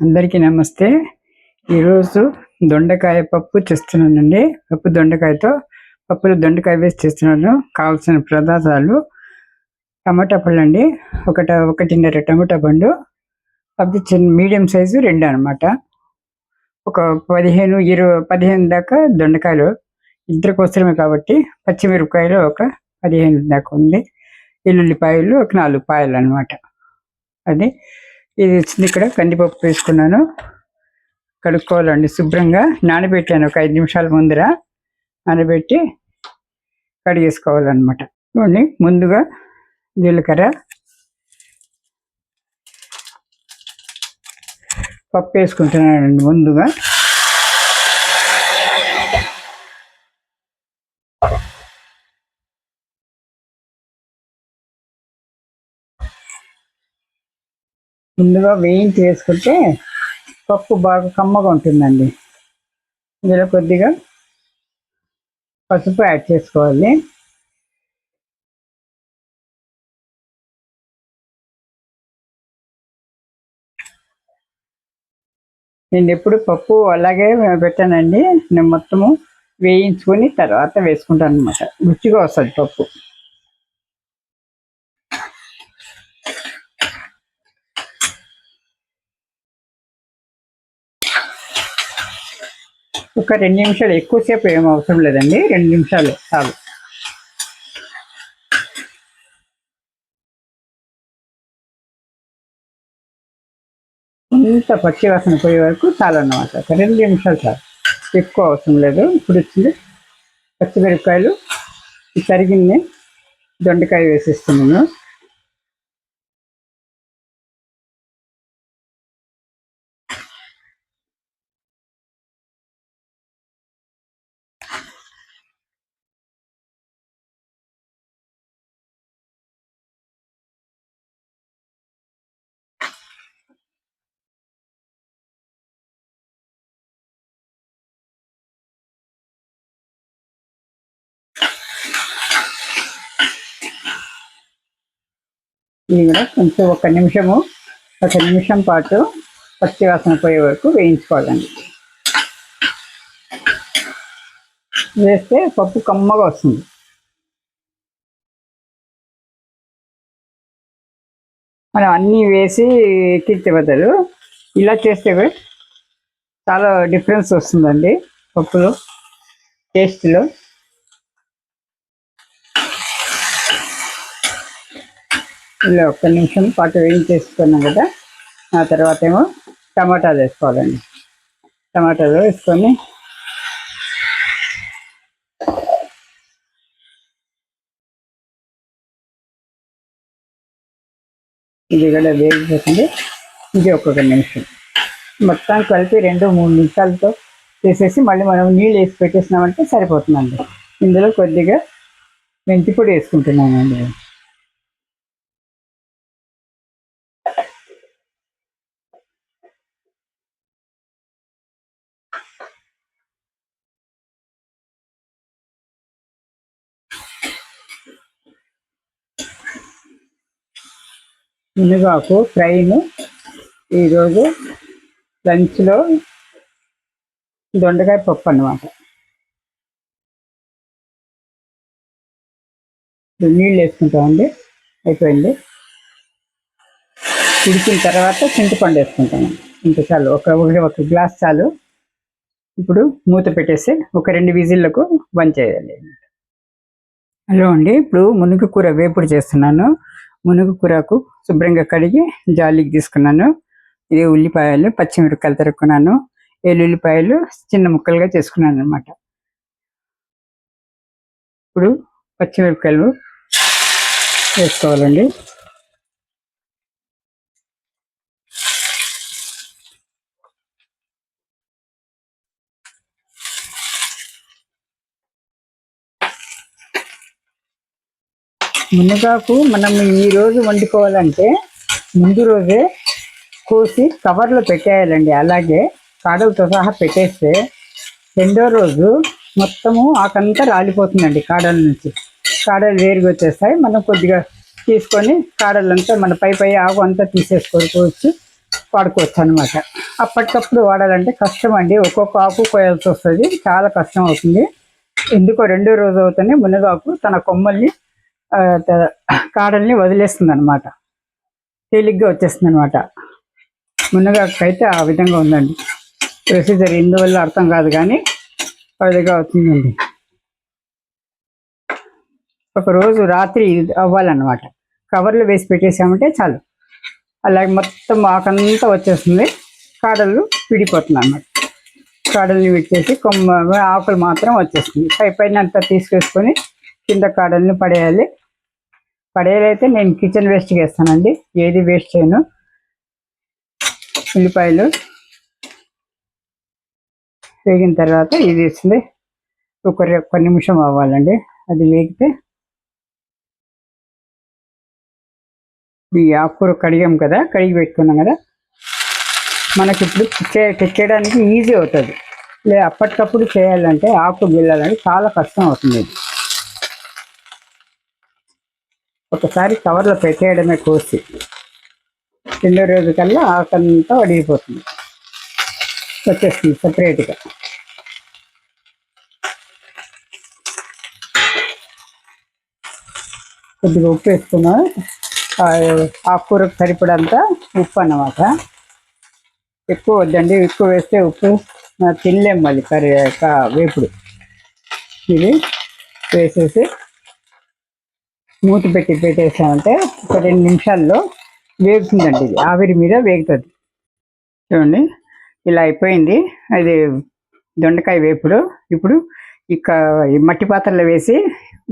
అందరికీ నమస్తే. ఈరోజు దొండకాయ పప్పు చేస్తున్నానండి. పప్పులో దొండకాయ వేసి చేస్తున్నాను. కావాల్సిన పదార్థాలు: టమాటా పళ్ళు అండి, ఒకటిన్నర టమాటా పండు, అది చిన్న మీడియం సైజు 2 అనమాట. ఒక 15 దాకా దొండకాయలు, ఇద్దరికి అవసరమే కాబట్టి. పచ్చిమిరపకాయలు ఒక 15 దాకా ఉంది. ఎల్లుల్లిపాయలు ఒక 4 పాయలు అనమాట. అది ఇది ఇక్కడ కందిపప్పు వేసుకున్నాను. కడుక్కోవాలండి శుభ్రంగా. నానబెట్టాను ఒక 5 నిమిషాల ముందర నానబెట్టి కడిగేసుకోవాలన్నమాట. ముందుగా జీలకర్ర, పప్పు వేసుకుంటున్నానండి. ముందుగా వేయించి వేసుకుంటే పప్పు బాగా కమ్మగా ఉంటుందండి. ఇందులో కొద్దిగా పసుపు యాడ్ చేసుకోవాలి. నేను ఎప్పుడు పప్పు అలాగే పెట్టానండి. నేను మొత్తము వేయించుకొని తర్వాత వేసుకుంటాను అనమాట. రుచిగా వస్తుంది పప్పు. ఒక 2 నిమిషాలు, ఎక్కువసేపు ఏం అవసరం లేదండి, 2 నిమిషాలు చాలు. ఇంత పచ్చి వాసన పోయే వరకు చాలు అన్నమాట. 2 నిమిషాలు చాలు, ఎక్కువ అవసరం లేదు. ఇప్పుడు వచ్చింది పచ్చిమిరపకాయలు, తరిగింది దొండకాయ వేసేస్తున్నాను. ఇది కూడా కొంచెం ఒక నిమిషం పాటు పచ్చి వాసన పోయే వరకు వేయించుకోవాలండి. వేస్తే పప్పు కమ్మగా వస్తుంది. మనం అన్నీ వేసి ఎక్కించే బదులు ఇలా చేస్తే చాలా డిఫరెన్స్ వస్తుందండి పప్పులో, టేస్ట్లో. ఇలా 1 నిమిషం పాటు వేయించేసుకున్నాం కదా. ఆ తర్వాత ఏమో టమాటాలు వేసుకోవాలండి. టమాటాలు వేసుకొని ఇది కూడా వేగిపోతుంది. ఇది 1 నిమిషం మొత్తం కలిపి 2-3 నిమిషాలతో చేసేసి మళ్ళీ మనం నీళ్ళు వేసి పెట్టేసినామంటే సరిపోతుందండి. ఇందులో కొద్దిగా మెంతి పొడి వేసుకుంటున్నానండి. మునగాకు ఫ్రైను ఈరోజు లంచ్లో దొండకాయ పప్పు అన్నమాట. నీళ్ళు వేసుకుంటామండి. అయిపోయింది. ఉడికిన తర్వాత చింతపండు వేసుకుంటాము. ఇంత చాలు, ఒక గ్లాస్ చాలు. ఇప్పుడు మూత పెట్టేసి ఒక 2 విజిల్లకు బంద్ చేయాలి. హలో అండి, ఇప్పుడు మునగ కూర వేపుడు చేస్తున్నాను. మునగ కూరకు శుభ్రంగా కడిగి జాలికి తీసుకున్నాను. ఇది ఉల్లిపాయలు, పచ్చిమిరపకాయలు తరుక్కున్నాను. ఎల్లుల్లిపాయలు చిన్న ముక్కలుగా చేసుకున్నాను అనమాట. ఇప్పుడు పచ్చిమిరపకాయలు వేసుకోవాలండి. మునగాకు మనం ఈరోజు వండుకోవాలంటే ముందు రోజే కోసి కవర్లో పెట్టేయాలండి. అలాగే కాడలతో సహా పెట్టేస్తే 2వ రోజు మొత్తము ఆకంతా రాలిపోతుందండి. కాడల నుంచి కాడలు వేరుగా వచ్చేస్తాయి. మనం కొద్దిగా తీసుకొని కాడలంతా మన పై ఆకు అంతా తీసేసుకోవచ్చు. వాడుకోవచ్చు అనమాట. అప్పటికప్పుడు వాడాలంటే కష్టం అండి, ఒక్కొక్క ఆకు కోయాల్సి వస్తుంది, చాలా కష్టం అవుతుంది. ఎందుకో రెండో రోజు అవుతుంది మునగాకు తన కొమ్మల్ని కాడల్ని వదిలేస్తుంది అనమాట, తేలిగ్గా వచ్చేస్తుంది అనమాట. మునగాకు అయితే ఆ విధంగా ఉందండి ప్రొసీజర్, ఎందువల్ల అర్థం కాదు కానీ అదిగా అవుతుందండి. ఒకరోజు రాత్రి అవ్వాలన్నమాట, కవర్లు వేసి పెట్టేసామంటే చాలు, అలాగే మొత్తం ఆకంతా వచ్చేస్తుంది, కాడలు విడిపోతుంది అన్నమాట. కాడల్ని విడిచేసి కొమ్మ ఆకులు మాత్రం వచ్చేస్తుంది. పైన అంతా తీసుకేసుకొని కింద కాడల్ని పడేయాలి. పడేయాలైతే నేను కిచెన్ వేస్ట్కి వేస్తానండి, ఏది వేస్ట్ చేయను. ఉల్లిపాయలు వేగిన తర్వాత ఇది వేస్తుంది, ఒక నిమిషం అవ్వాలండి. అది వేగితే ఈ ఆకుకూర కడిగాం కదా, కడిగి పెట్టుకున్నాం కదా, మనకి ఇప్పుడు తెచ్చేయడానికి ఈజీ అవుతుంది. అప్పటికప్పుడు చేయాలంటే ఆకు గిల్లాలంటే చాలా కష్టం అవుతుంది. ఒకసారి కవర్లో పెట్టేయడమే కోసి, రెండో రోజు కల్లా ఆకంతా వడిగిపోతుంది, వచ్చేస్తుంది సపరేట్గా. కొద్దిగా ఉప్పు వేసుకున్నా, ఆకుకూరకు సరిపడంతా ఉప్పు అన్నమాట. ఎక్కువ వద్దండి, ఎక్కువ వేస్తే ఉప్పు తినలేం మళ్ళీ కర్రీ వేపుడు. ఇది వేసేసి మూత పెట్టేసామంటే ఒక 2 నిమిషాల్లో వేగుతుందండి, ఇది ఆవిరి మీద వేగుతుంది. చూడండి ఇలా అయిపోయింది. అది దొండకాయ వేపుడు. ఇప్పుడు ఇక మట్టి పాత్రలో వేసి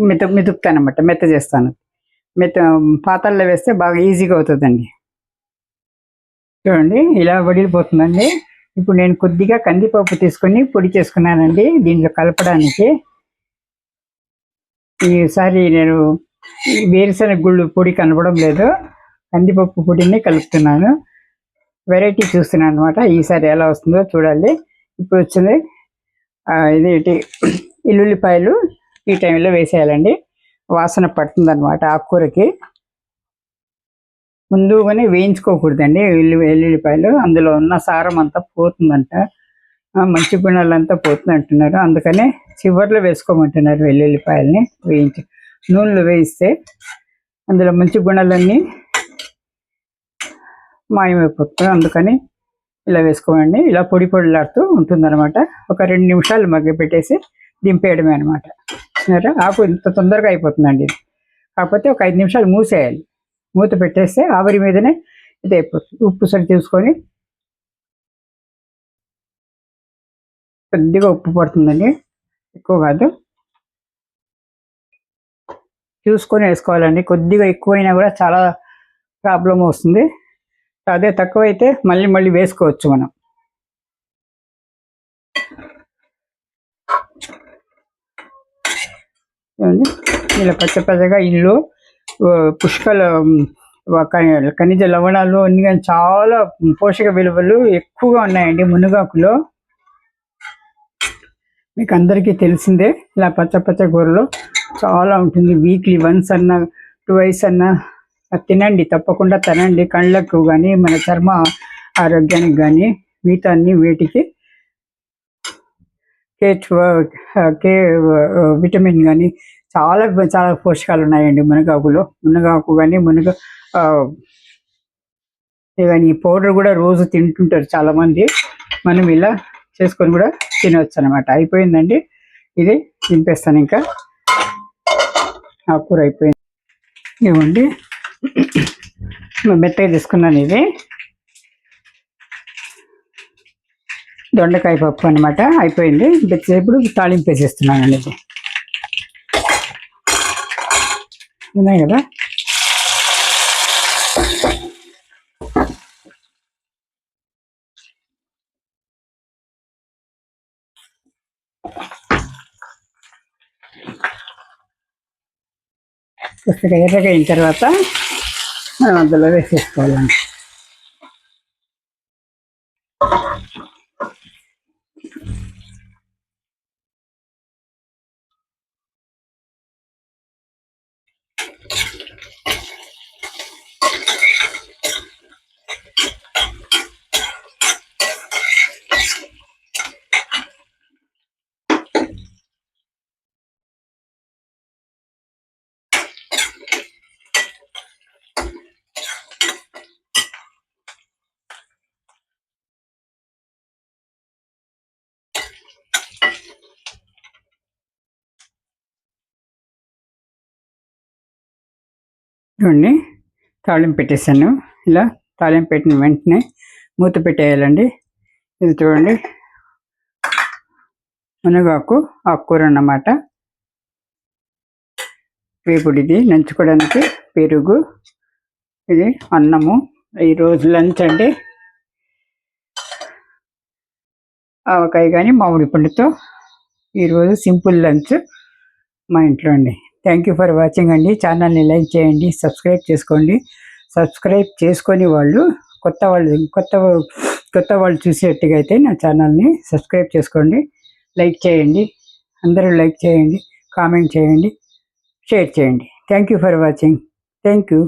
మెతుకుతాను అన్నమాట, మెత్త చేస్తాను. పాత్రలో వేస్తే బాగా ఈజీగా అవుతుందండి. చూడండి ఇలా వడిలిపోతుందండి. ఇప్పుడు నేను కొద్దిగా కందిపప్పు తీసుకొని పొడి చేసుకున్నానండి దీంట్లో కలపడానికి. ఈసారి నేను వేరుశనగ గుళ్ళు పొడి కనపడం లేదు, కందిపప్పు పొడిని కలుపుతున్నాను. వెరైటీ చూస్తున్నాను అనమాట, ఈసారి ఎలా వస్తుందో చూడాలి. ఇప్పుడు వచ్చింది ఇదేంటి ఎల్లుల్లిపాయలు ఈ టైంలో వేసేయాలండి, వాసన పడుతుంది అనమాట ఆకుకూరకి. ముందుగానే వేయించుకోకూడదండి ఎల్లుల్లిపాయలు, అందులో ఉన్న సారం అంతా పోతుందంట, మంచి గుణాలంతా పోతుంది అంటున్నారు. అందుకనే చివర్లో వేసుకోమంటున్నారు వెల్లుల్లిపాయలని. నూనెలో వేయిస్తే అందులో మంచి గుణాలన్నీ మాయమైపోతుంది, అందుకని ఇలా వేసుకోమండి. ఇలా పొడిలాడుతూ ఉంటుందన్నమాట. ఒక 2 నిమిషాలు మగ్గ పెట్టేసి దింపేయడమే అనమాట. ఆకు ఇంత తొందరగా అయిపోతుందండి, కాకపోతే ఒక 5 నిమిషాలు మూసేయాలి. మూత పెట్టేస్తే ఆవిరి మీదనే ఇది అయిపోతుంది. ఉప్పు సరి చూసుకొని, కొద్దిగా ఉప్పు పడుతుందండి, ఎక్కువ కాదు, చూసుకొని వేసుకోవాలండి. కొద్దిగా ఎక్కువైనా కూడా చాలా ప్రాబ్లం వస్తుంది, అదే తక్కువైతే మళ్ళీ వేసుకోవచ్చు మనం. ఇలా పచ్చగా ఇల్లు పుష్కల ఖనిజ లవణాలు అన్ని చాలా పోషక విలువలు ఎక్కువగా ఉన్నాయండి మునగాకులో. మీకు అందరికీ తెలిసిందే, ఇలా పచ్చ కూరలో చాలా ఉంటుంది. వీక్లీ వన్స్ అన్నా 2 అన్నా తినండి, తప్పకుండా తినండి. కళ్ళకు కానీ మన చర్మ ఆరోగ్యానికి కానీ మిగతా వీటికి కే విటమిన్ కానీ చాలా పోషకాలు ఉన్నాయండి మునగాకులో. మునగాకు కానీ కానీ ఈ పౌడర్ కూడా రోజు తింటుంటారు చాలామంది. మనం ఇలా చేసుకొని కూడా తినవచ్చు అనమాట. అయిపోయిందండి, ఇది దింపేస్తాను. ఇంకా ఆకుకూర అయిపోయింది. ఇవ్వండి మెత్తగా తీసుకున్నాను. ఇది దొండకాయ పప్పు అనమాట, అయిపోయింది. ఇప్పుడు తాళింపు వేసేస్తున్నానండి. ఇది ఉన్నాయి కదా, కొద్దిగా ఎర్రగా అయిన తర్వాత మనం అందులో వేసేసుకోవాలండి. చూడండి తాళింపు పెట్టేసాను. ఇలా తాళింపు పెట్టిన వెంటనే మూత పెట్టేయాలండి. ఇది చూడండి మునగాకు ఆకుకూర అన్నమాట. వేపుడిది నంచుకోవడానికి పెరుగు, ఇది అన్నము. ఈరోజు లంచ్ అండి ఆవకాయ కానీ మామిడి పండుతో ఈరోజు సింపుల్ లంచ్ మా ఇంట్లో అండి. థ్యాంక్ యూ ఫర్ వాచింగ్ అండి. ఛానల్ని లైక్ చేయండి, సబ్స్క్రైబ్ చేసుకోండి. సబ్స్క్రైబ్ చేసుకొని వాళ్ళు కొత్త వాళ్ళు చూసేట్టుగా అయితే నా ఛానల్ని సబ్స్క్రైబ్ చేసుకోండి, లైక్ చేయండి. అందరూ లైక్ చేయండి, కామెంట్ చేయండి, షేర్ చేయండి. Thank you for watching. Thank you.